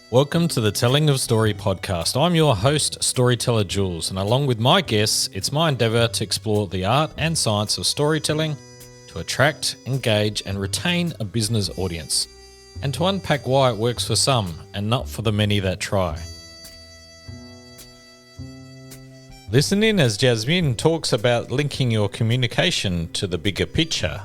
Welcome to the Telling of Story podcast. I'm your host, storyteller Jules, and along with my guests, it's my endeavour to explore the art and science of storytelling to attract, engage, and retain a business audience, and to unpack why it works for some and not for the many that try. Listen in as Yasmine talks about linking your communication to the bigger picture.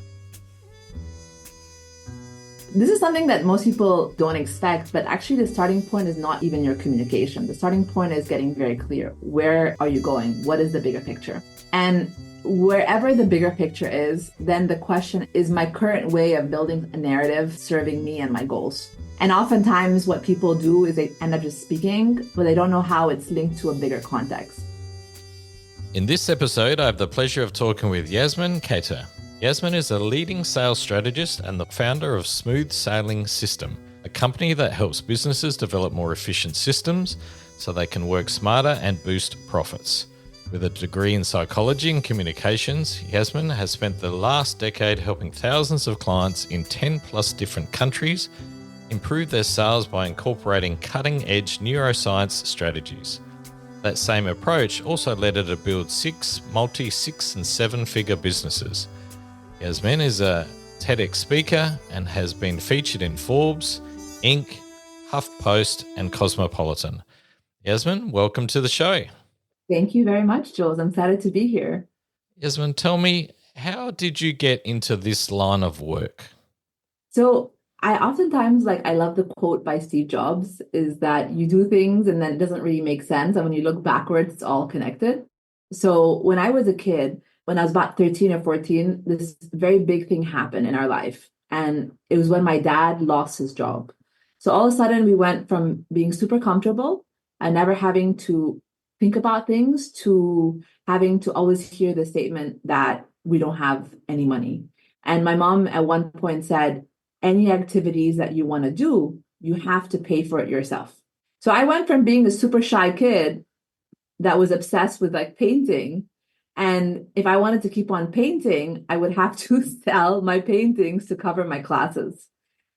This is something that most people don't expect, but actually the starting point is not even your communication. The starting point is getting very clear. Where are you going? What is the bigger picture? And wherever the bigger picture is, then the question is my current way of building a narrative serving me and my goals? And oftentimes what people do is they end up just speaking, but they don't know how it's linked to a bigger context. In this episode, I have the pleasure of talking with Yasmine Khater. Yasmine is a leading sales strategist and the founder of Smooth Sailing System, a company that helps businesses develop more efficient systems so they can work smarter and boost profits. With a degree in psychology and communications, Yasmine has spent the last decade helping thousands of clients in 10 plus different countries improve their sales by incorporating cutting-edge neuroscience strategies. That same approach also led her to build 6 and 7-figure businesses. Yasmine is a TEDx speaker and has been featured in Forbes, Inc., HuffPost and Cosmopolitan. Yasmine, welcome to the show. Thank you very much, Jules. I'm excited to be here. Yasmine, tell me, how did you get into this line of work? So I oftentimes, I love the quote by Steve Jobs, is that you do things and then it doesn't really make sense. And when you look backwards, it's all connected. So when I was a kid, when I was about 13 or 14, this very big thing happened in our life. And it was when my dad lost his job. So all of a sudden we went from being super comfortable and never having to think about things to having to always hear the statement that we don't have any money. And my mom at one point said, any activities that you want to do, you have to pay for it yourself. So I went from being a super shy kid that was obsessed with painting. And if I wanted to keep on painting, I would have to sell my paintings to cover my classes.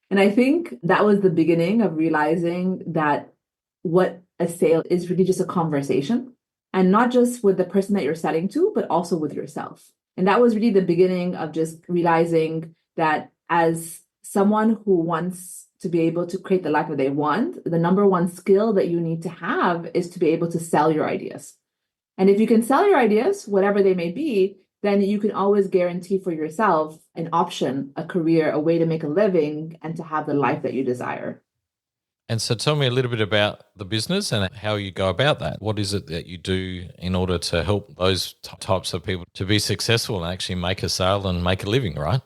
And I think that was the beginning of realizing that what a sale is really just a conversation, and not just with the person that you're selling to, but also with yourself. And that was really the beginning of just realizing that as someone who wants to be able to create the life that they want, the number one skill that you need to have is to be able to sell your ideas. And if you can sell your ideas, whatever they may be, then you can always guarantee for yourself an option, a career, a way to make a living, and to have the life that you desire. And so tell me a little bit about the business and how you go about that. What is it that you do in order to help those types of people to be successful and actually make a sale and make a living, right?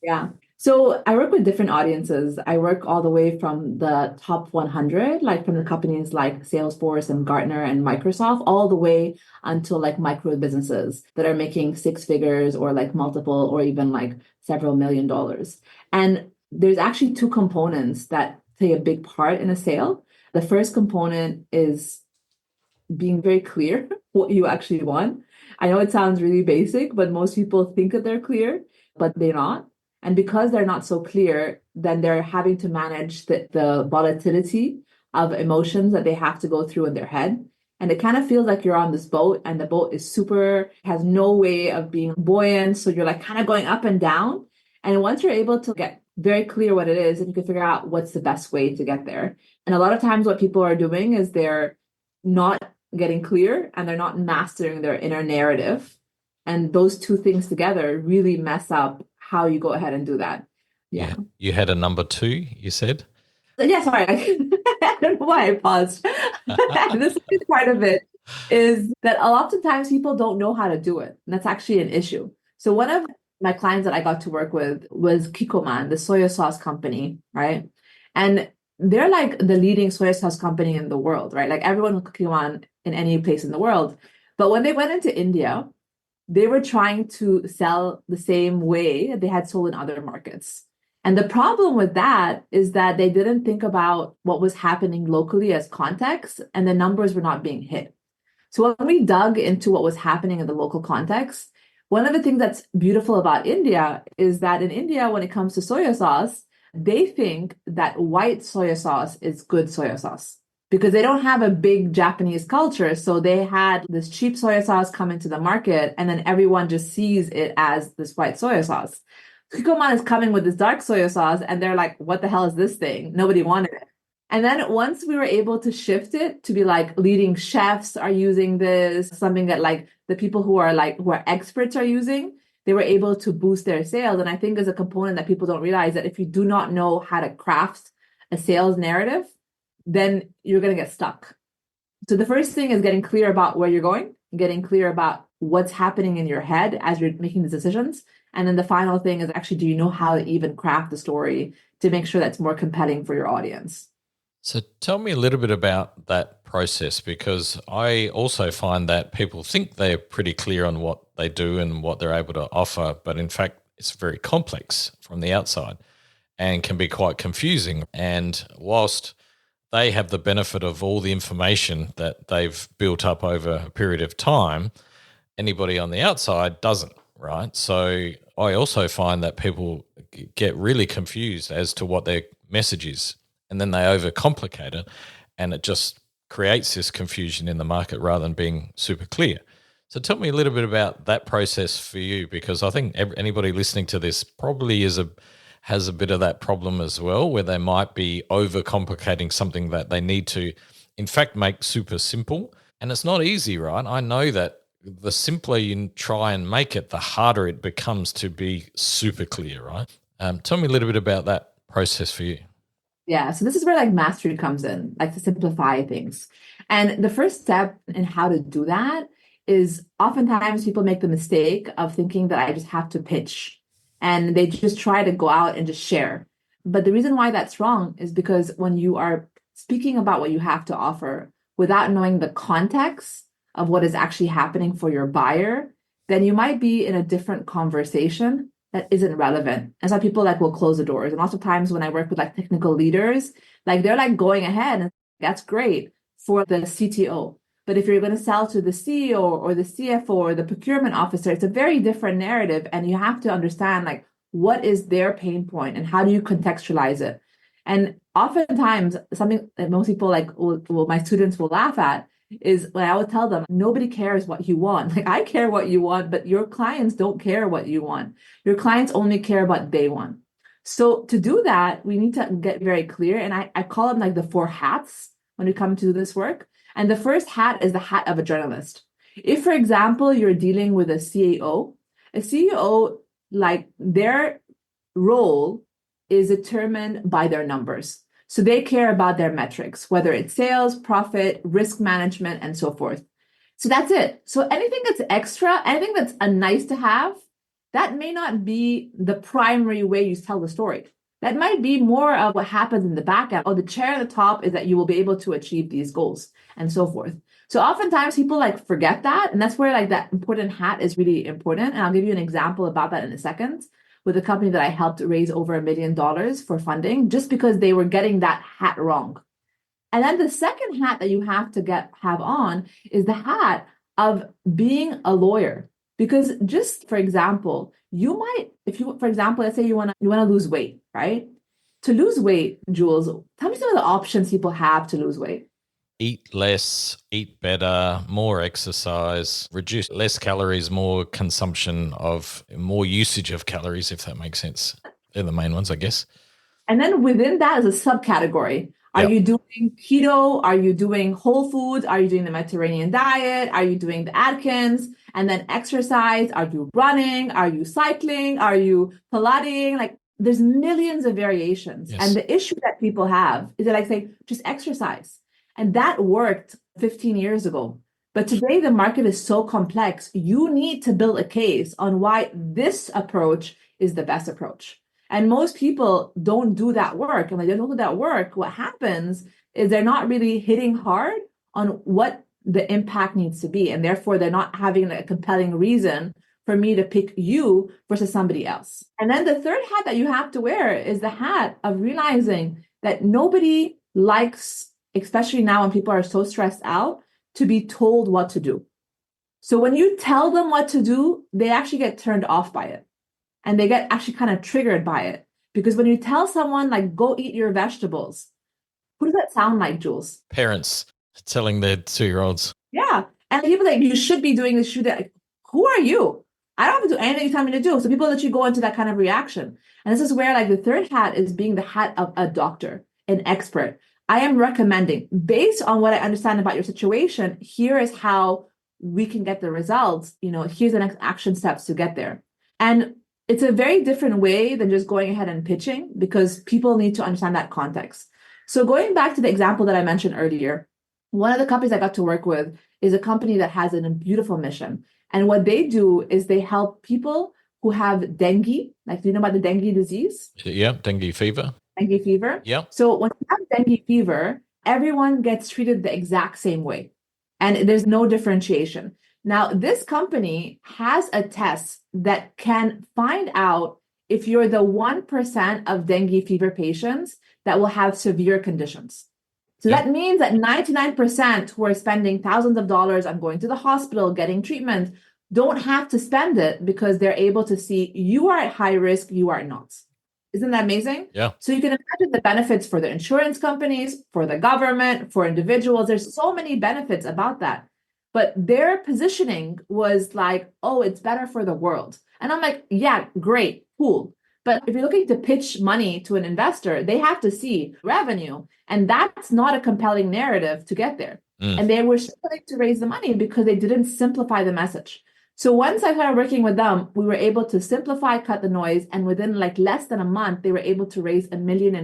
Yeah. So I work with different audiences. I work all the way from the top 100, from the companies like Salesforce and Gartner and Microsoft, all the way until micro businesses that are making 6 figures or multiple or even several $1 million. And there's actually 2 components that play a big part in a sale. The first component is being very clear what you actually want. I know it sounds really basic, but most people think that they're clear, but they're not. And because they're not so clear, then they're having to manage the volatility of emotions that they have to go through in their head. And it kind of feels like you're on this boat and the boat is has no way of being buoyant. So you're kind of going up and down. And once you're able to get very clear what it is, and you can figure out what's the best way to get there. And a lot of times what people are doing is they're not getting clear and they're not mastering their inner narrative. And those 2 things together really mess up how you go ahead and do that. Yeah. You had a number 2, you said? Yeah, sorry. I don't know why I paused. The second part of it is that a lot of times people don't know how to do it. And that's actually an issue. So one of my clients that I got to work with was Kikkoman, the soy sauce company, right? And they're the leading soy sauce company in the world, right? Everyone will Kikkoman in any place in the world. But when they went into India, they were trying to sell the same way they had sold in other markets. And the problem with that is that they didn't think about what was happening locally as context, and the numbers were not being hit. So when we dug into what was happening in the local context, one of the things that's beautiful about India is that in India, when it comes to soy sauce, They think that white soy sauce is good soy sauce because they don't have a big Japanese culture. So they had this cheap soy sauce come into the market, and then everyone just sees it as this white soy sauce. Kikkoman is coming with this dark soy sauce, and they're like, what the hell is this thing? Nobody wanted it. And then once we were able to shift it to be like leading chefs are using this, something that like the people who are experts are using, they were able to boost their sales. And I think there's a component that people don't realize that if you do not know how to craft a sales narrative, then you're going to get stuck. So the first thing is getting clear about where you're going, getting clear about what's happening in your head as you're making these decisions. And then the final thing is actually, do you know how to even craft the story to make sure that's more compelling for your audience? So tell me a little bit about that process, because I also find that people think they're pretty clear on what they do and what they're able to offer, but in fact, it's very complex from the outside and can be quite confusing. And whilst they have the benefit of all the information that they've built up over a period of time, anybody on the outside doesn't, right? So I also find that people get really confused as to what their message is, and then they overcomplicate it, and it just creates this confusion in the market rather than being super clear. So tell me a little bit about that process for you, because I think anybody listening to this probably has a bit of that problem as well, where they might be overcomplicating something that they need to, in fact, make super simple. And it's not easy, right? I know that the simpler you try and make it, the harder it becomes to be super clear, right? Tell me a little bit about that process for you. Yeah, so this is where like mastery comes in, like to simplify things. And the first step in how to do that is oftentimes people make the mistake of thinking that I just have to pitch and they just try to go out and just share. But the reason why that's wrong is because when you are speaking about what you have to offer without knowing the context of what is actually happening for your buyer, then you might be in a different conversation that isn't relevant. And some people like will close the doors. And lots of times when I work with like technical leaders, like they're like going ahead and that's great for the CTO. But if you're going to sell to the CEO or the CFO or the procurement officer, it's a very different narrative. And you have to understand like what is their pain point and how do you contextualize it? And oftentimes something that most people like my students will laugh at is when I would tell them, nobody cares what you want. Like I care what you want, but your clients don't care what you want. Your clients only care what they want. So to do that, we need to get very clear. And I call them like the 4 hats when we come to this work. And the first hat is the hat of a journalist. If, for example, you're dealing with a CEO, like their role is determined by their numbers. So they care about their metrics, whether it's sales, profit, risk management, and so forth. So that's it. So anything that's extra, anything that's a nice to have, that may not be the primary way you tell the story. That might be more of what happens in the back end. Oh, the chair at the top is that you will be able to achieve these goals and so forth. So oftentimes people like forget that. And that's where like that important hat is really important. And I'll give you an example about that in a second with a company that I helped raise over $1 million for funding just because they were getting that hat wrong. And then the second hat that you have to have on is the hat of being a lawyer. Because just for example, you might, for example, let's say you want to lose weight, right? To lose weight, Jules, tell me some of the options people have to lose weight. Eat less, eat better, more exercise, reduce less calories, more consumption of more usage of calories, if that makes sense. They're the main ones, I guess. And then within that is a subcategory. Are Yep. you doing keto? Are you doing whole foods? Are you doing the Mediterranean diet? Are you doing the Atkins? And then exercise. Are you running? Are you cycling? Are you Pilates? Like there's millions of variations. Yes. And the issue that people have is that like say, just exercise. And that worked 15 years ago. But today the market is so complex. You need to build a case on why this approach is the best approach. And most people don't do that work. And when they don't do that work, what happens is they're not really hitting hard on what the impact needs to be. And therefore, they're not having a compelling reason for me to pick you versus somebody else. And then the third hat that you have to wear is the hat of realizing that nobody likes, especially now when people are so stressed out, to be told what to do. So when you tell them what to do, they actually get turned off by it. And they get actually kind of triggered by it Because when you tell someone like, go eat your vegetables, who does that sound like, Jules? Parents telling their 2-year-olds. Yeah. And people like, you should be doing this, like, who are you? I don't have to do anything you tell me to do. So people literally go into that kind of reaction. And this is where like the third hat is being the hat of a doctor, an expert. I am recommending, based on what I understand about your situation, here is how we can get the results. Here's the next action steps to get there. And it's a very different way than just going ahead and pitching, because people need to understand that context. So going back to the example that I mentioned earlier, one of the companies I got to work with is a company that has a beautiful mission. And what they do is they help people who have dengue. Like, do you know about the dengue disease? Yeah, dengue fever. Dengue fever. Yeah. So when you have dengue fever, everyone gets treated the exact same way. And there's no differentiation. Now, this company has a test that can find out if you're the 1% of dengue fever patients that will have severe conditions. So that means that 99% who are spending thousands of dollars on going to the hospital, getting treatment, don't have to spend it because they're able to see you are at high risk, you are not. Isn't that amazing? Yeah. So you can imagine the benefits for the insurance companies, for the government, for individuals. There's so many benefits about that. But their positioning was like, oh, it's better for the world. And I'm like, yeah, great, cool. But if you're looking to pitch money to an investor, they have to see revenue. And that's not a compelling narrative to get there. And they were struggling to raise the money because they didn't simplify the message. So once I started working with them, we were able to simplify, cut the noise. And within like less than a month, they were able to raise $1 million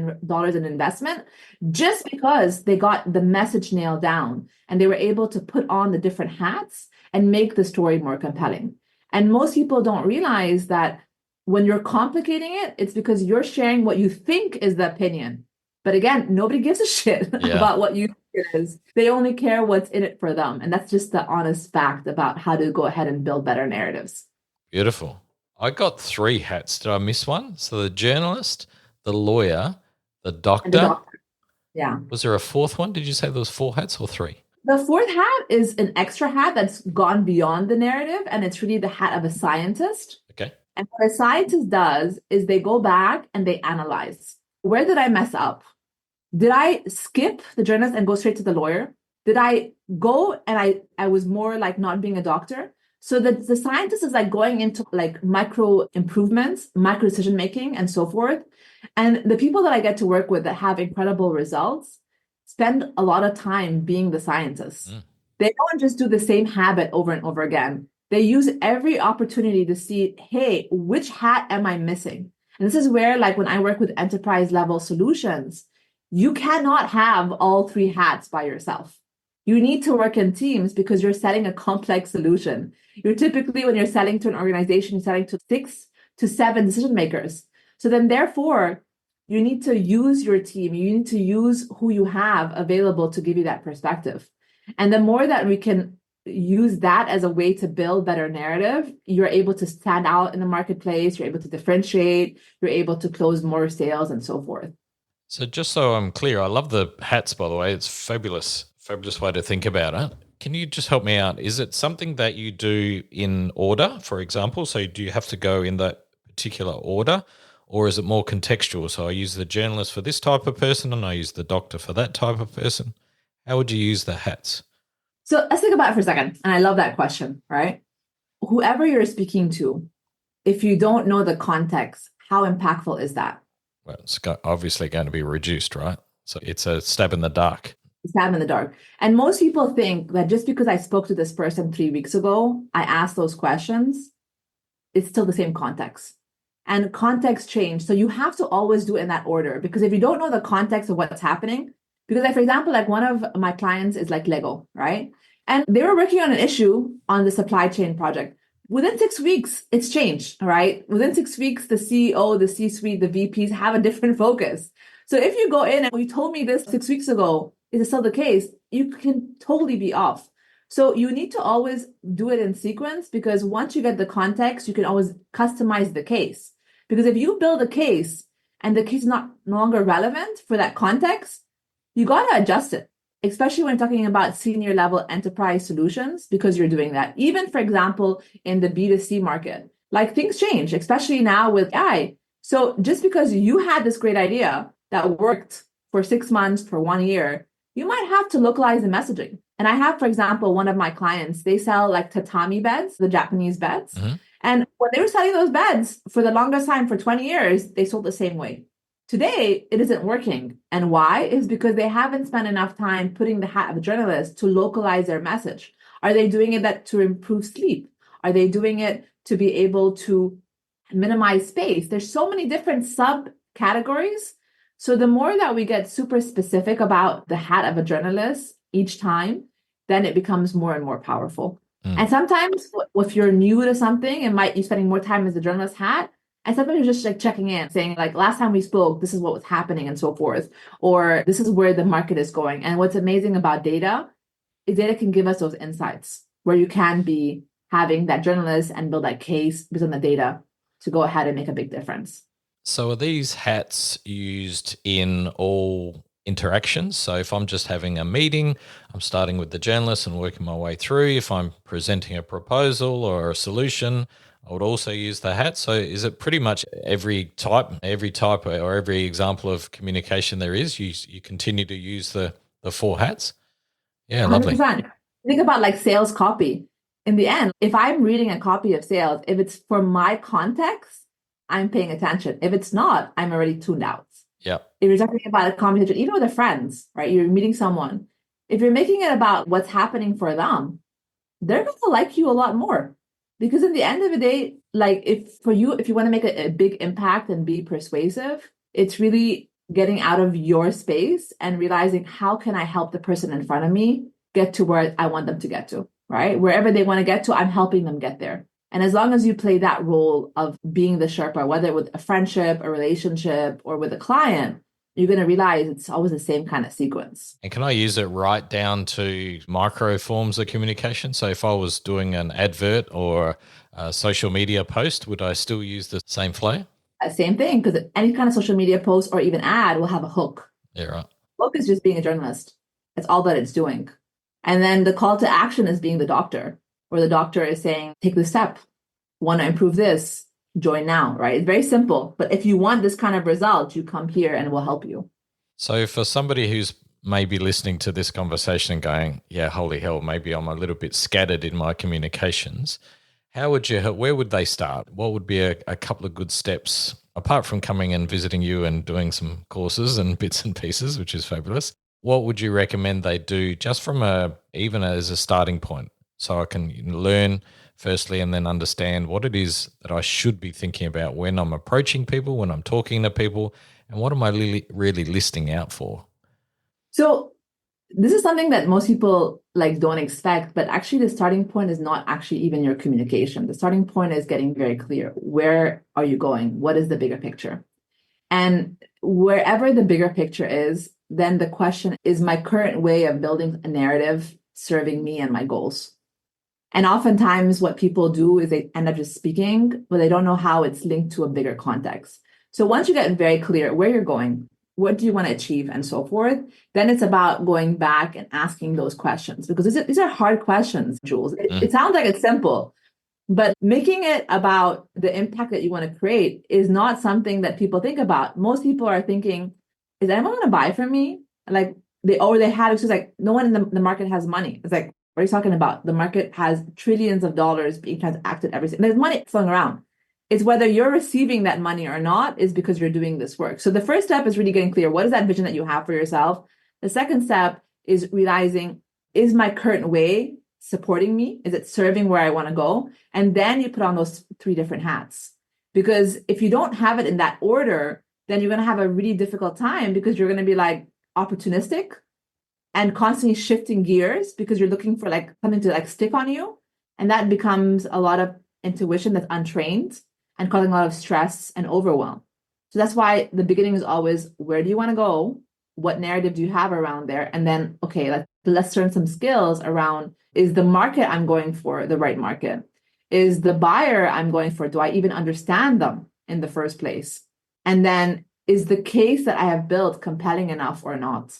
in investment just because they got the message nailed down. And they were able to put on the different hats and make the story more compelling. And most people don't realize that when you're complicating it, it's because you're sharing what you think is the opinion. But again, nobody gives a shit about what you think it is. They only care what's in it for them. And that's just the honest fact about how to go ahead and build better narratives. Beautiful. I got 3 hats. Did I miss one? So the journalist, the lawyer, the doctor. And the doctor. Yeah. Was there a 4th one? Did you say there was 4 hats or 3? The 4th hat is an extra hat that's gone beyond the narrative. And it's really the hat of a scientist. Okay. And what a scientist does is they go back and they analyze. Where did I mess up? Did I skip the journalist and go straight to the lawyer? Did I go and I was more like not being a doctor? So the scientist is like going into like micro improvements, micro decision making, and so forth. And the people that I get to work with that have incredible results spend a lot of time being the scientists. They don't just do the same habit over and over again. They use every opportunity to see, hey, which hat am I missing? And this is where, like, when I work with enterprise level solutions, you cannot have all 3 hats by yourself. You need to work in teams because you're selling a complex solution. You're typically, when you're selling to an organization, you're selling to 6 to 7 decision makers. So then, therefore, you need to use your team. You need to use who you have available to give you that perspective. And the more that we can use that as a way to build better narrative, you're able to stand out in the marketplace, you're able to differentiate, you're able to close more sales and so forth. So just so I'm clear, I love the hats, by the way. It's fabulous way to think about it. Can you just help me out? Is it something that you do in order, for example? So do you have to go in that particular order? Or is it more contextual? So I use the journalist for this type of person and I use the doctor for that type of person. How would you use the hats? So let's think about it for a second. And I love that question, right? Whoever you're speaking to, if you don't know the context, how impactful is that? Well, it's obviously going to be reduced, right? So it's a stab in the dark. Stab in the dark. And most people think that just because I spoke to this person 3 weeks ago, I asked those questions, it's still the same context. And context change. So you have to always do it in that order, because if you don't know the context of what's happening, because like, for example, like one of my clients is like Lego, right? And they were working on an issue on the supply chain project. Within 6 weeks, it's changed, right? Within 6 weeks, the CEO, the C-suite, the VPs have a different focus. So if you go in and you told me this 6 weeks ago, is it still the case? You can totally be off. So you need to always do it in sequence, because once you get the context, you can always customize the case. Because if you build a case and the case is no longer relevant for that context, you got to adjust it, especially when talking about senior level enterprise solutions, because you're doing that. Even, for example, in the B2C market, like things change, especially now with AI. So just because you had this great idea that worked for 6 months, for 1 year, you might have to localize the messaging. And I have, for example, one of my clients, they sell like tatami beds, the Japanese beds. Mm-hmm. And when they were selling those beds for the longest time, for 20 years, they sold the same way. Today, it isn't working. And why? Is because they haven't spent enough time putting the hat of a journalist to localize their message. Are they doing it to improve sleep? Are they doing it to be able to minimize space? There's so many different subcategories. So the more that we get super specific about the hat of a journalist each time, then it becomes more and more powerful. And sometimes if you're new to something, it might you spending more time as a journalist hat. And sometimes you're just like checking in, saying like, last time we spoke, this is what was happening and so forth, or this is where the market is going. And what's amazing about data is data can give us those insights where you can be having that journalist and build that case based on the data to go ahead and make a big difference. So are these hats used in all interactions? So if I'm just having a meeting, I'm starting with the journalist and working my way through. If I'm presenting a proposal or a solution, I would also use the hat. So is it pretty much every type or every example of communication there is, you continue to use the four hats? Yeah, lovely. 100%. Think about like sales copy. In the end, if I'm reading a copy of sales, if it's for my context, I'm paying attention. If it's not, I'm already tuned out. Yeah. If you're talking about a conversation, even with a friends, right? You're meeting someone. If you're making it about what's happening for them, they're going to like you a lot more. Because in the end of the day, like if you want to make a big impact and be persuasive, it's really getting out of your space and realizing how can I help the person in front of me get to where I want them to get to, right? Wherever they want to get to, I'm helping them get there. And as long as you play that role of being the Sherpa, whether with a friendship, a relationship, or with a client, you're going to realize it's always the same kind of sequence. And can I use it right down to micro forms of communication? So if I was doing an advert or a social media post, would I still use the same flow? Same thing, because any kind of social media post or even ad will have a hook. Yeah, right. Hook is just being a journalist. That's all that it's doing. And then the call to action is being the doctor, where the doctor is saying, take this step, want to improve this, join now, right? It's very simple. But if you want this kind of result, you come here and we'll help you. So for somebody who's maybe listening to this conversation and going, yeah, holy hell, maybe I'm a little bit scattered in my communications, where would they start? What would be a couple of good steps, apart from coming and visiting you and doing some courses and bits and pieces, which is fabulous? What would you recommend they do just from even as a starting point, so I can learn firstly and then understand what it is that I should be thinking about when I'm approaching people, when I'm talking to people, and what am I really listening out for? So this is something that most people like don't expect, but actually the starting point is not actually even your communication. The starting point is getting very clear. Where are you going? What is the bigger picture? And wherever the bigger picture is, then the question is my current way of building a narrative serving me and my goals. And oftentimes what people do is they end up just speaking, but they don't know how it's linked to a bigger context. So once you get very clear where you're going, what do you want to achieve and so forth, then it's about going back and asking those questions, because these are hard questions, Jules. It sounds like it's simple, but making it about the impact that you want to create is not something that people think about. Most people are thinking, is anyone going to buy from me? Like they had, it's just like, no one in the market has money. It's like, what are you talking about? The market has trillions of dollars being transacted every single. There's money flowing around. It's whether you're receiving that money or not is because you're doing this work. So the first step is really getting clear. What is that vision that you have for yourself? The second step is realizing, is my current way supporting me? Is it serving where I want to go? And then you put on those 3 different hats. Because if you don't have it in that order, then you're going to have a really difficult time, because you're going to be like opportunistic and constantly shifting gears because you're looking for like something to like stick on you. And that becomes a lot of intuition that's untrained and causing a lot of stress and overwhelm. So that's why the beginning is always, where do you want to go? What narrative do you have around there? And then, okay, let's learn some skills around, is the market I'm going for the right market? Is the buyer I'm going for, do I even understand them in the first place? And then, is the case that I have built compelling enough or not?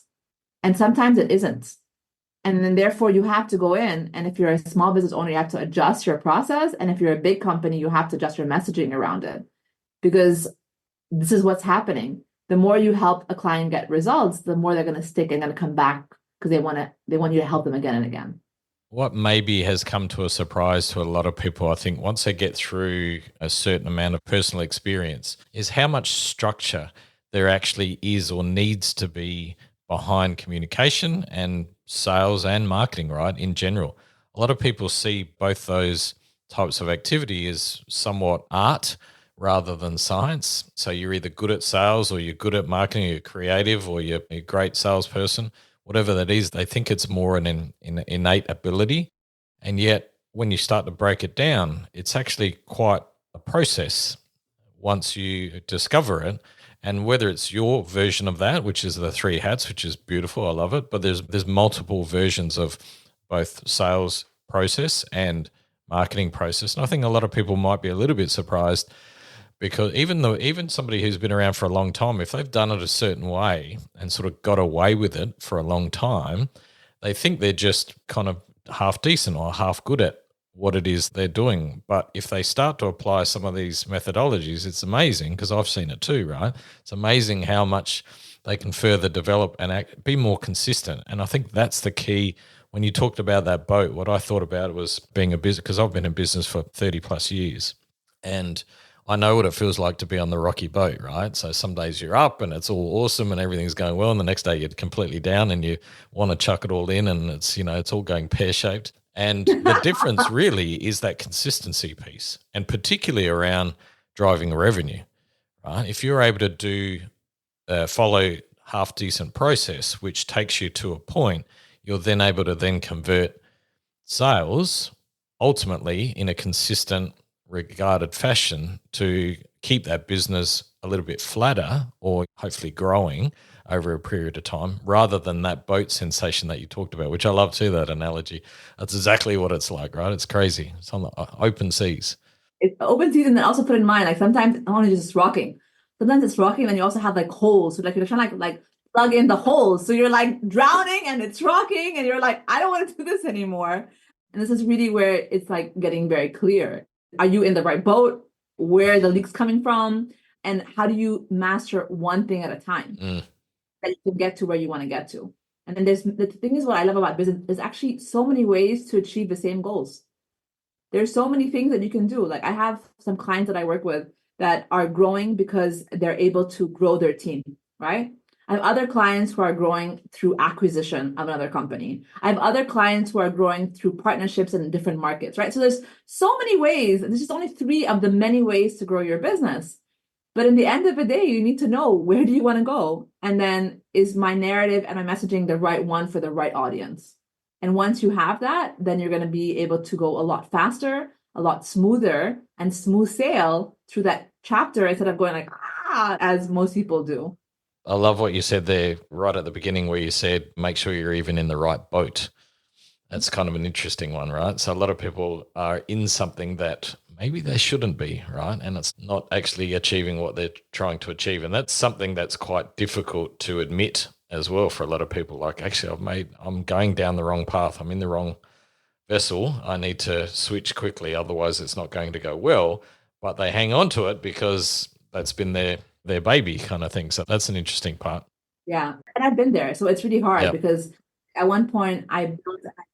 And sometimes it isn't. And then therefore you have to go in. And if you're a small business owner, you have to adjust your process. And if you're a big company, you have to adjust your messaging around it. Because this is what's happening. The more you help a client get results, the more they're going to stick and going to come back because they want you to help them again and again. What maybe has come to a surprise to a lot of people, I think, once they get through a certain amount of personal experience, is how much structure there actually is or needs to be behind communication and sales and marketing, right? In general, a lot of people see both those types of activity as somewhat art rather than science. So you're either good at sales or you're good at marketing, or you're creative or you're a great salesperson, whatever that is. They think it's more an innate ability. And yet, when you start to break it down, it's actually quite a process once you discover it. And whether it's your version of that, which is the three hats, which is beautiful, I love it. But there's multiple versions of both sales process and marketing process. And I think a lot of people might be a little bit surprised because even somebody who's been around for a long time, if they've done it a certain way and sort of got away with it for a long time, they think they're just kind of half decent or half good at what it is they're doing. But if they start to apply some of these methodologies, it's amazing, because I've seen it too, right? It's amazing how much they can further develop and be more consistent. And I think that's the key. When you talked about that boat, what I thought about was being a business, because I've been in business for 30 plus years. And I know what it feels like to be on the rocky boat, right? So some days you're up and it's all awesome and everything's going well, and the next day you're completely down and you want to chuck it all in, and it's all going pear-shaped. And the difference really is that consistency piece, and particularly around driving revenue, right? If you're able to follow half decent process, which takes you to a point, you're then able to then convert sales ultimately in a consistent, regarded fashion to keep that business a little bit flatter or hopefully growing over a period of time, rather than that boat sensation that you talked about, which I love too, that analogy. That's exactly what it's like, right? It's crazy. It's on the open seas. It's open season, and also put in mind, like sometimes it's only just rocking. Sometimes it's rocking, and you also have like holes. So like you're trying to like plug in the holes. So you're like drowning and it's rocking, and you're like, I don't want to do this anymore. And this is really where it's like getting very clear. Are you in the right boat? Where are the leaks coming from? And how do you master one thing at a time that you can get to where you want to get to? And then the thing is, what I love about business is actually so many ways to achieve the same goals. There's so many things that you can do. Like I have some clients that I work with that are growing because they're able to grow their team, right? I have other clients who are growing through acquisition of another company. I have other clients who are growing through partnerships in different markets, right? So there's so many ways. This is only 3 of the many ways to grow your business. But in the end of the day, you need to know, where do you want to go? And then, is my narrative and my messaging the right one for the right audience? And once you have that, then you're going to be able to go a lot faster, a lot smoother, and smooth sail through that chapter instead of going like, as most people do. I love what you said there right at the beginning, where you said, make sure you're even in the right boat. That's kind of an interesting one, right? So a lot of people are in something that maybe they shouldn't be, right? And it's not actually achieving what they're trying to achieve. And that's something that's quite difficult to admit as well for a lot of people. Like, actually, I'm going down the wrong path. I'm in the wrong vessel. I need to switch quickly. Otherwise it's not going to go well. But they hang on to it because that's been their baby kind of thing. So that's an interesting part. Yeah. And I've been there. So it's really hard because at one point I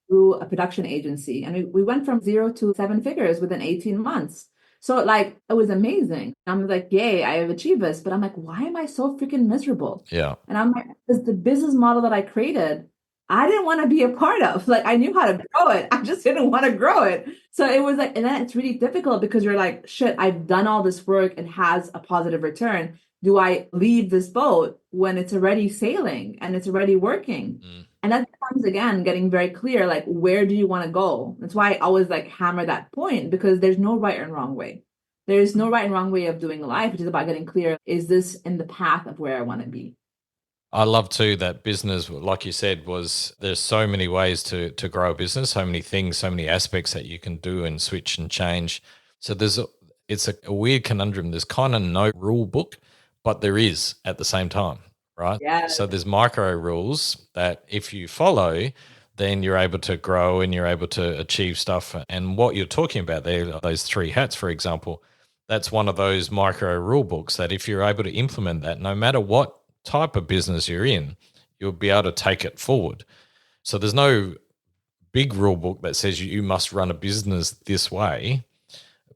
grew a production agency, and we went from 0 to 7 figures within 18 months. So like, it was amazing. I'm like, yay, I have achieved this. But I'm like, why am I so freaking miserable? Yeah. And I'm like, because the business model that I created, I didn't want to be a part of. Like, I knew how to grow it. I just didn't want to grow it. So it was like, and then it's really difficult because you're like, shit, I've done all this work. It has a positive return. Do I leave this boat when it's already sailing and it's already working? And that becomes, again, getting very clear, like, where do you want to go? That's why I always like hammer that point, because there's no right and wrong way. There's no right and wrong way of doing life, which is about getting clear. Is this in the path of where I want to be? I love too that business, like you said, there's so many ways to grow a business, so many things, so many aspects that you can do and switch and change. So it's a weird conundrum. There's kind of no rule book, but there is at the same time, right? Yeah. So there's micro rules that if you follow, then you're able to grow and you're able to achieve stuff. And what you're talking about there, those 3 hats, for example, that's one of those micro rule books that if you're able to implement that, no matter what type of business you're in, you'll be able to take it forward. So there's no big rule book that says you must run a business this way,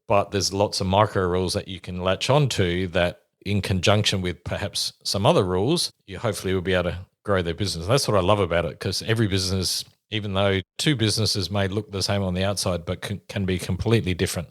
but there's lots of micro rules that you can latch onto that in conjunction with perhaps some other rules, you hopefully will be able to grow their business. That's what I love about it, because every business, even though two businesses may look the same on the outside, but can be completely different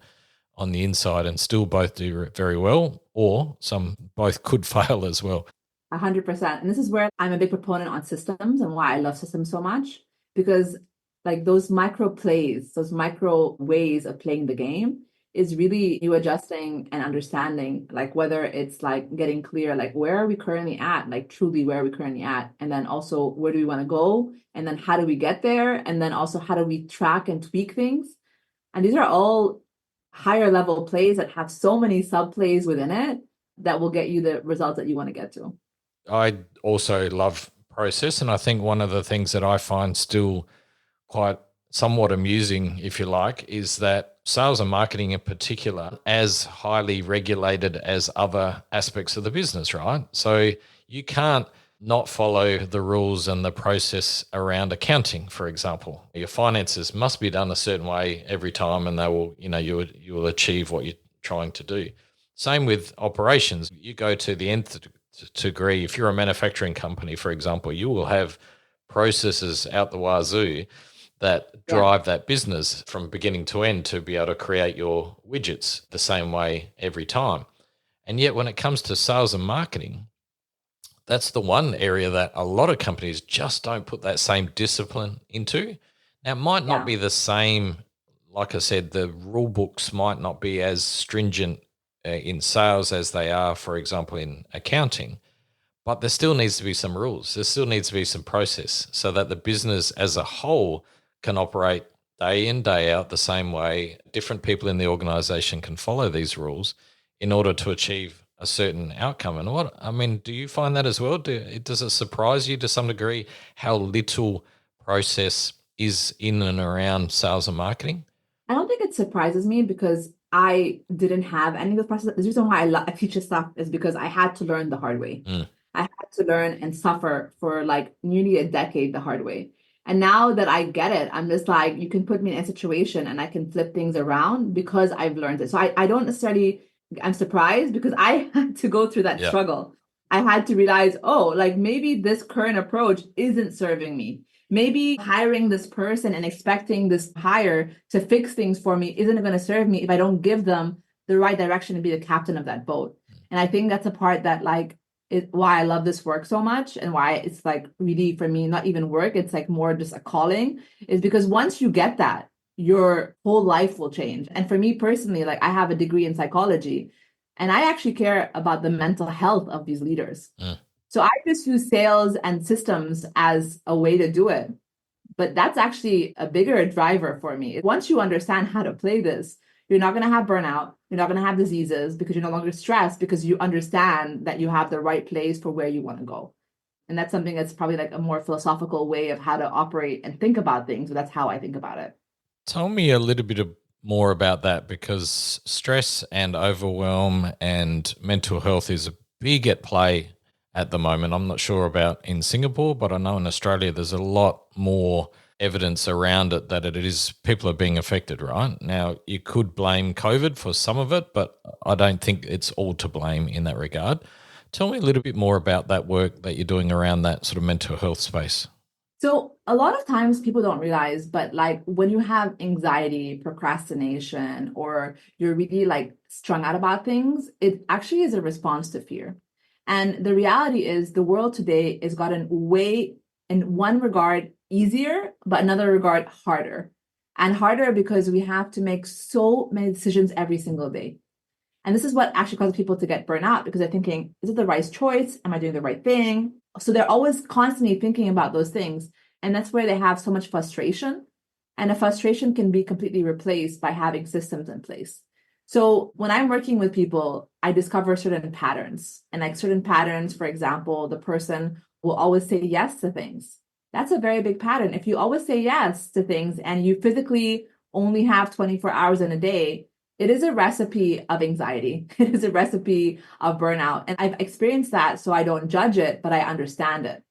on the inside and still both do very well, or some both could fail as well. 100%. And this is where I'm a big proponent on systems and why I love systems so much, because like those micro plays, those micro ways of playing the game is really you adjusting and understanding, like whether it's like getting clear, like where are we currently at, like truly where are we currently at? And then also where do we want to go? And then how do we get there? And then also how do we track and tweak things? And these are all higher level plays that have so many sub plays within it that will get you the results that you want to get to. I also love process. And I think one of the things that I find still quite somewhat amusing, if you like, is that sales and marketing in particular, as highly regulated as other aspects of the business, right? So you can't not follow the rules and the process around accounting, for example. Your finances must be done a certain way every time, and they will, you will achieve what you're trying to do. Same with operations. You go to the nth degree. If you're a manufacturing company, for example, you will have processes out the wazoo that drive that business from beginning to end to be able to create your widgets the same way every time. And yet when it comes to sales and marketing, that's the one area that a lot of companies just don't put that same discipline into. Now, it might not be the same. Like I said, the rule books might not be as stringent in sales as they are, for example, in accounting, but there still needs to be some rules. There still needs to be some process so that the business as a whole can operate day in, day out the same way. Different people in the organization can follow these rules in order to achieve a certain outcome. And do you find that as well? Does it surprise you to some degree how little process is in and around sales and marketing? I don't think it surprises me because I didn't have any of the process. The reason why I teach this stuff is because I had to learn the hard way. I had to learn and suffer for like nearly a decade the hard way. And now that I get it, I'm just like, you can put me in a situation and I can flip things around because I've learned it. So I don't necessarily, I'm surprised because I had to go through that struggle. I had to realize, oh, like maybe this current approach isn't serving me. Maybe hiring this person and expecting this hire to fix things for me isn't going to serve me if I don't give them the right direction and be the captain of that boat. And I think that's a part that like why I love this work so much and why it's like really for me, not even work, it's like more just a calling, is because once you get that, your whole life will change. And for me personally, like I have a degree in psychology and I actually care about the mental health of these leaders. So I just use sales and systems as a way to do it. But that's actually a bigger driver for me. Once you understand how to play this, you're not going to have burnout. You're not going to have diseases because you're no longer stressed because you understand that you have the right place for where you want to go. And that's something that's probably like a more philosophical way of how to operate and think about things. But that's how I think about it. Tell me a little bit more about that, because stress and overwhelm and mental health is big at play at the moment. I'm not sure about in Singapore, but I know in Australia there's a lot more evidence around it that it is people are being affected, right? Now, you could blame COVID for some of it, but I don't think it's all to blame in that regard. Tell me a little bit more about that work that you're doing around that sort of mental health space. So a lot of times people don't realize, but like when you have anxiety, procrastination, or you're really like strung out about things, it actually is a response to fear. And the reality is the world today has gotten way, in one regard, easier, but another regard, harder. And harder because we have to make so many decisions every single day. And this is what actually causes people to get burnt out because they're thinking, is it the right choice? Am I doing the right thing? So they're always constantly thinking about those things. And that's where they have so much frustration. And the frustration can be completely replaced by having systems in place. So when I'm working with people, I discover certain patterns. And like certain patterns, for example, the person will always say yes to things. That's a very big pattern. If you always say yes to things and you physically only have 24 hours in a day, it is a recipe of anxiety. It is a recipe of burnout. And I've experienced that, so I don't judge it, but I understand it.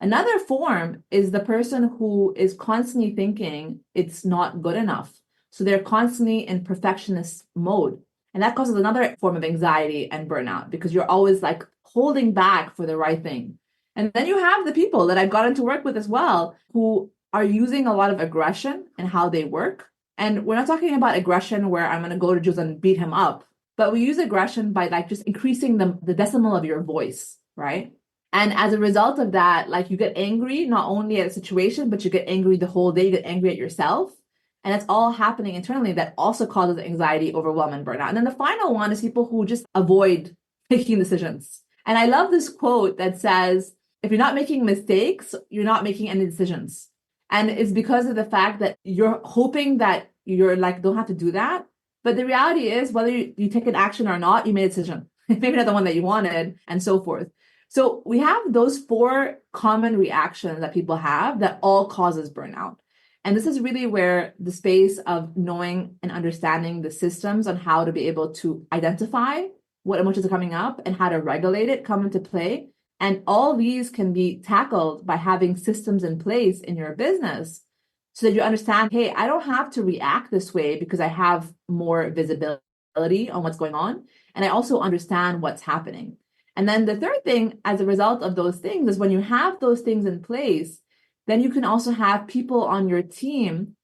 Another form is the person who is constantly thinking it's not good enough. So they're constantly in perfectionist mode. And that causes another form of anxiety and burnout because you're always like holding back for the right thing. And then you have the people that I've gotten to work with as well who are using a lot of aggression in how they work. And we're not talking about aggression where I'm going to go to Jules and beat him up, but we use aggression by like just increasing the decimal of your voice, right? And as a result of that, like you get angry not only at a situation, but you get angry the whole day, you get angry at yourself. And it's all happening internally that also causes anxiety, overwhelm, and burnout. And then the final one is people who just avoid making decisions. And I love this quote that says, if you're not making mistakes, you're not making any decisions. And it's because of the fact that you're hoping that you're like, don't have to do that. But the reality is, whether you take an action or not, you made a decision. Maybe not the one that you wanted, and so forth. So we have those 4 common reactions that people have that all causes burnout. And this is really where the space of knowing and understanding the systems on how to be able to identify what emotions are coming up and how to regulate it come into play. And all these can be tackled by having systems in place in your business so that you understand, hey, I don't have to react this way because I have more visibility on what's going on. And I also understand what's happening. And then the third thing, as a result of those things, is when you have those things in place, then you can also have people on your team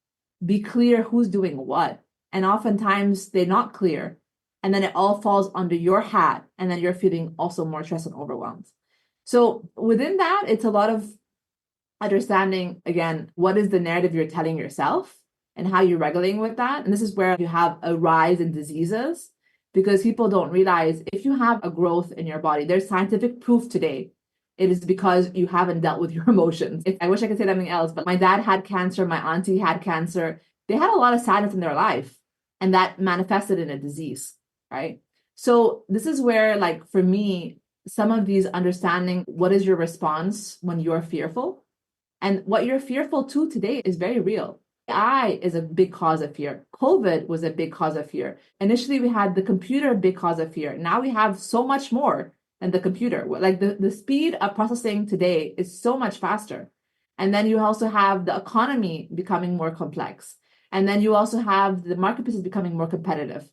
be clear who's doing what. And oftentimes they're not clear. And then it all falls under your hat. And then you're feeling also more stressed and overwhelmed. So within that, it's a lot of understanding, again, what is the narrative you're telling yourself and how you're regulating with that. And this is where you have a rise in diseases because people don't realize if you have a growth in your body, there's scientific proof today. It is because you haven't dealt with your emotions. I wish I could say something else, but my dad had cancer, my auntie had cancer. They had a lot of sadness in their life, and that manifested in a disease, right? So this is where, like, for me, some of these understanding what is your response when you're fearful and what you're fearful to today is very real. AI is a big cause of fear. COVID was a big cause of fear. Initially, we had the computer, big cause of fear. Now we have so much more than the computer. Like the speed of processing today is so much faster. And then you also have the economy becoming more complex. And then you also have the marketplaces becoming more competitive.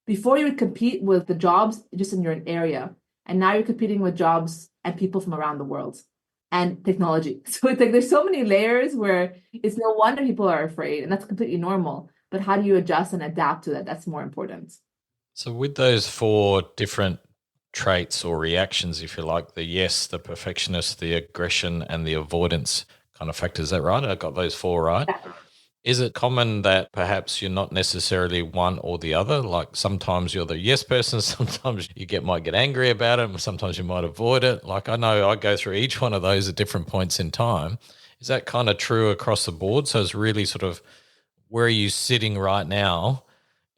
Before you would compete with the jobs just in your area. And now you're competing with jobs and people from around the world and technology. So it's like there's so many layers where it's no wonder people are afraid, and that's completely normal. But how do you adjust and adapt to that? That's more important. So with those 4 different traits or reactions, if you like, the yes, the perfectionist, the aggression, and the avoidance kind of factors, is that right? I got those 4 right. Yeah. Is it common that perhaps you're not necessarily one or the other? Like sometimes you're the yes person, sometimes you might get angry about it, sometimes you might avoid it. Like I know I go through each one of those at different points in time. Is that kind of true across the board? So it's really sort of where are you sitting right now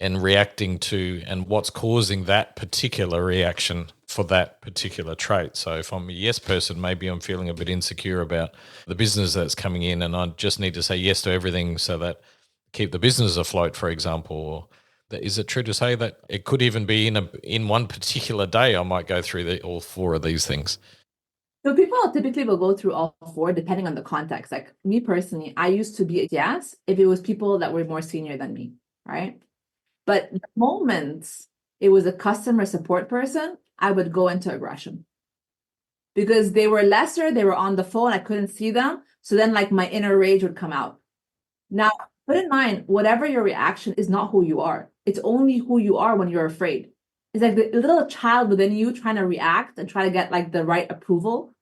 and reacting to, and what's causing that particular reaction for that particular trait. So if I'm a yes person, maybe I'm feeling a bit insecure about the business that's coming in and I just need to say yes to everything so that keep the business afloat, for example. Or is it true to say that it could even be in one particular day I might go through all 4 of these things? So people typically will go through all 4 depending on the context. Like me personally, I used to be a yes if it was people that were more senior than me, right? But the moment it was a customer support person, I would go into aggression because they were lesser, they were on the phone, I couldn't see them. So then like my inner rage would come out. Now, put in mind, whatever your reaction is not who you are. It's only who you are when you're afraid. It's like the little child within you trying to react and try to get like the right approval.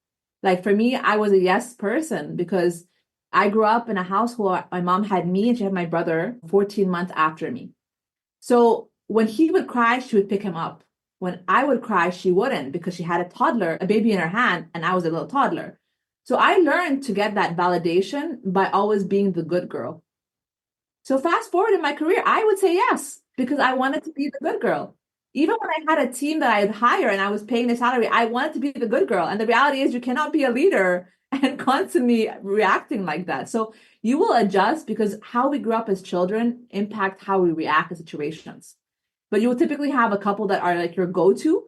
Like for me, I was a yes person because I grew up in a household. My mom had me and she had my brother 14 months after me. So when he would cry, she would pick him up. When I would cry, she wouldn't because she had a baby in her hand, and I was a little toddler. So I learned to get that validation by always being the good girl. So fast forward in my career, I would say yes because I wanted to be the good girl. Even when I had a team that I'd hire and I was paying the salary, I wanted to be the good girl. And the reality is you cannot be a leader and constantly reacting like that. So you will adjust because how we grew up as children impact how we react to situations. but you will typically have a couple that are like your go-to.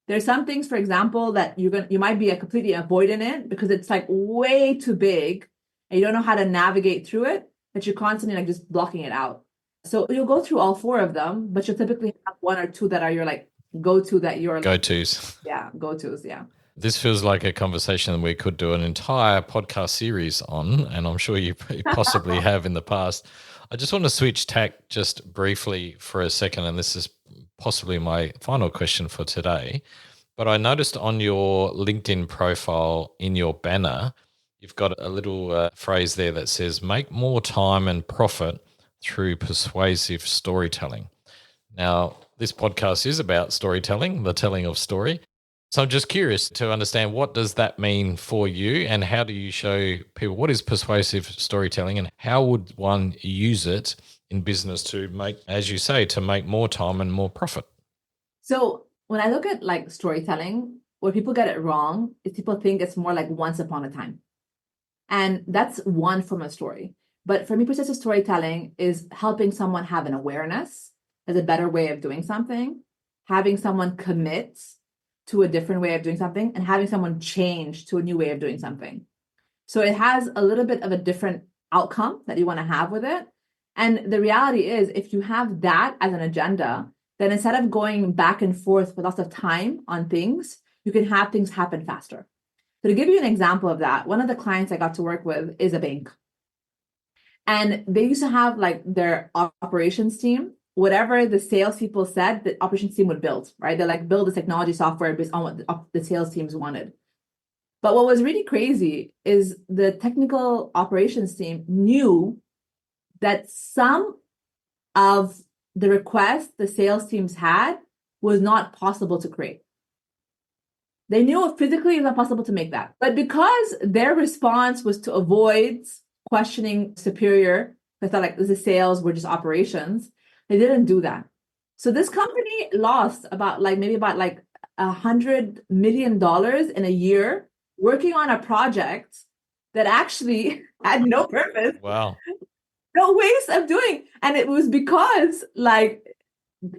There's some things, for example, that you might be completely avoiding it because it's like way too big and you don't know how to navigate through it, that you're constantly like just blocking it out. So you'll go through all four of them, but you'll typically have one or two that are your like go-to that you're Go-tos. yeah, go-tos, yeah. This feels like a conversation we could do an entire podcast series on, and I'm sure you possibly have in the past. I just want to switch tack just briefly for a second, and this is possibly my final question for today. But I noticed on your LinkedIn profile in your banner, you've got a little phrase there that says, make more time and profit through persuasive storytelling. Now, this podcast is about storytelling, the telling of story. So I'm just curious to understand, what does that mean for you, and how do you show people what is persuasive storytelling, and how would one use it in business to make, as you say, to make more time and more profit? So when I look at like storytelling, where people get it wrong is people think it's more like once upon a time. And that's one form of story. But for me, persuasive storytelling is helping someone have an awareness as a better way of doing something, having someone commit to a different way of doing something, and having someone change to a new way of doing something. So it has a little bit of a different outcome that you want to have with it. And the reality is, if you have that as an agenda, then instead of going back and forth with lots of time on things, you can have things happen faster. So to give you an example of that, one of the clients I got to work with is a bank. And they used to have like their operations team, whatever the salespeople said, the operations team would build, right? They like build the technology software based on what the sales teams wanted. But what was really crazy is the technical operations team knew that some of the requests the sales teams had was not possible to create. They knew physically it was not possible to make that. But because their response was to avoid questioning superior, they thought like this is sales, we're just operations, they didn't do that. So this company lost about $100 million in a year working on a project that actually had no purpose. Wow. No waste of doing. And it was because, like,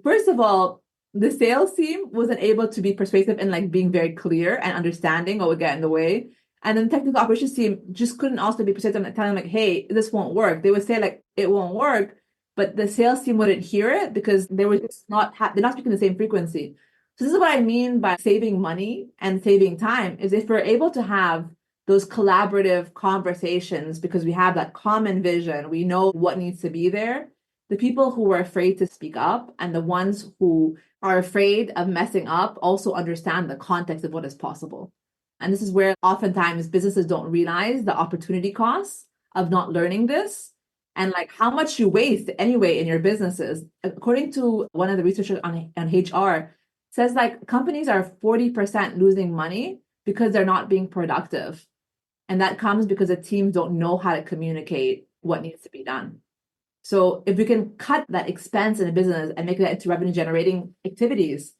first of all, the sales team wasn't able to be persuasive and like being very clear and understanding what would get in the way. And then the technical operations team just couldn't also be persuasive and telling them like, hey, this won't work. They would say like, it won't work, but the sales team wouldn't hear it because they were just they're not speaking the same frequency. So this is what I mean by saving money and saving time, is if we're able to have those collaborative conversations because we have that common vision, we know what needs to be there. The people who are afraid to speak up and the ones who are afraid of messing up also understand the context of what is possible. And this is where oftentimes businesses don't realize the opportunity costs of not learning this and like how much you waste anyway in your businesses. According to one of the researchers on HR, says like companies are 40% losing money because they're not being productive. And that comes because the teams don't know how to communicate what needs to be done. So if we can cut that expense in a business and make that into revenue generating activities,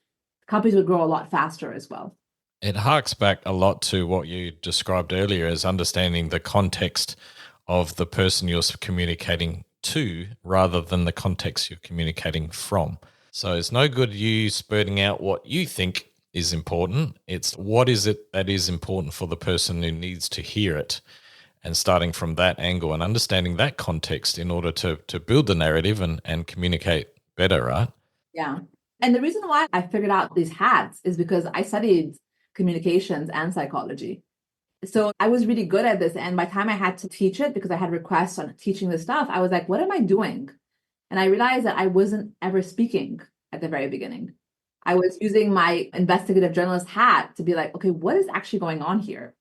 companies would grow a lot faster as well. It harks back a lot to what you described earlier as understanding the context of the person you're communicating to rather than the context you're communicating from. So it's no good you spurting out what you think is important. It's what is it that is important for the person who needs to hear it, and starting from that angle and understanding that context in order to build the narrative and communicate better, right? Yeah. And the reason why I figured out these hats is because I studied communications and psychology. So I was really good at this. And by the time I had to teach it, because I had requests on teaching this stuff, I was like, what am I doing? And I realized that I wasn't ever speaking at the very beginning. I was using my investigative journalist hat to be like, okay, what is actually going on here?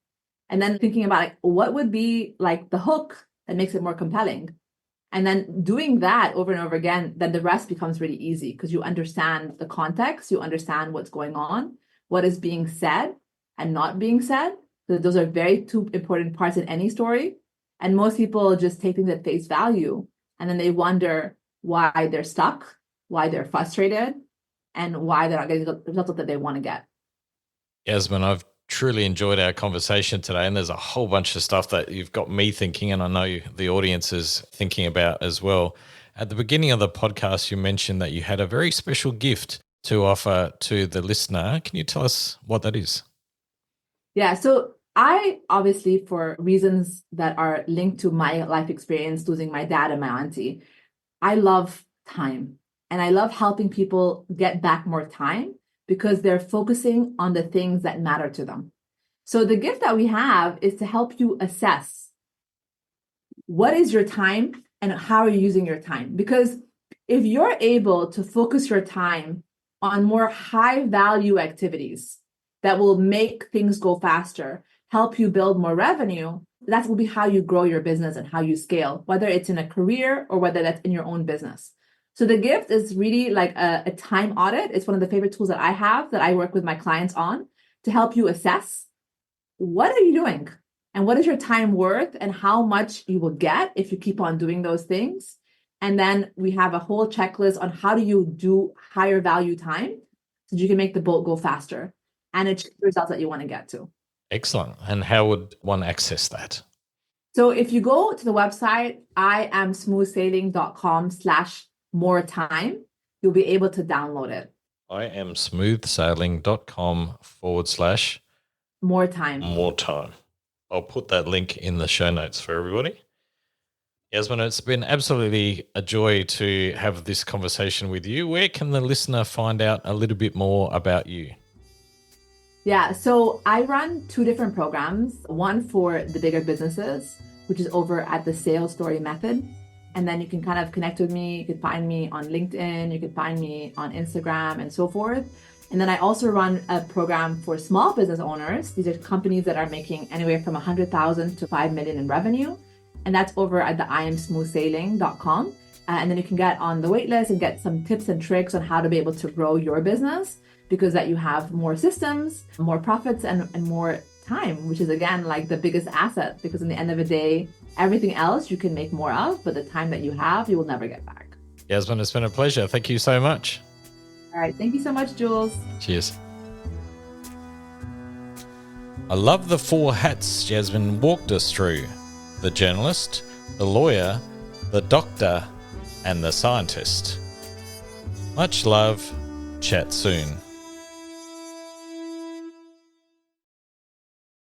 And then thinking about like, what would be like the hook that makes it more compelling? And then doing that over and over again, then the rest becomes really easy because you understand the context, you understand what's going on, what is being said and not being said. So those are very two important parts in any story. And most people just take things at face value. And then they wonder why they're stuck, why they're frustrated, and why they're not getting the results that they want to get. Yasmine, I've truly enjoyed our conversation today, and there's a whole bunch of stuff that you've got me thinking, and I know the audience is thinking about as well. At the beginning of the podcast, you mentioned that you had a very special gift to offer to the listener. Can you tell us what that is? Yeah, so I obviously, for reasons that are linked to my life experience, losing my dad and my auntie, I love time. And I love helping people get back more time because they're focusing on the things that matter to them. So the gift that we have is to help you assess what is your time and how are you using your time. Because if you're able to focus your time on more high value activities that will make things go faster, help you build more revenue, that will be how you grow your business and how you scale, whether it's in a career or whether that's in your own business. So the gift is really like a time audit. It's one of the favorite tools that I have that I work with my clients on to help you assess what are you doing and what is your time worth and how much you will get if you keep on doing those things. And then we have a whole checklist on how do you do higher value time so you can make the boat go faster and achieve the results that you want to get to. Excellent. And how would one access that? So if you go to the website, iamsmoothsailing.com/more time, you'll be able to download it. iamsmoothsailing.com/more time. I'll put that link in the show notes for everybody. Yasmine, it's been absolutely a joy to have this conversation with you. Where can the listener find out a little bit more about you? Yeah, so I run 2 different programs, one for the bigger businesses, which is over at the Sales Story Method. And then you can kind of connect with me. You can find me on LinkedIn. You can find me on Instagram and so forth. And then I also run a program for small business owners. These are companies that are making anywhere from 100,000 to 5 million in revenue. And that's over at the iamsmoothsailing.com. And then you can get on the waitlist and get some tips and tricks on how to be able to grow your business, because that you have more systems, more profits, and more time, which is, again, like the biggest asset, because in the end of the day, everything else you can make more of, but the time that you have, you will never get back. Yasmine, it's been a pleasure. Thank you so much. All right. Thank you so much, Jules. Cheers. I love the 4 hats Yasmine walked us through: the journalist, the lawyer, the doctor, and the scientist. Much love. Chat soon.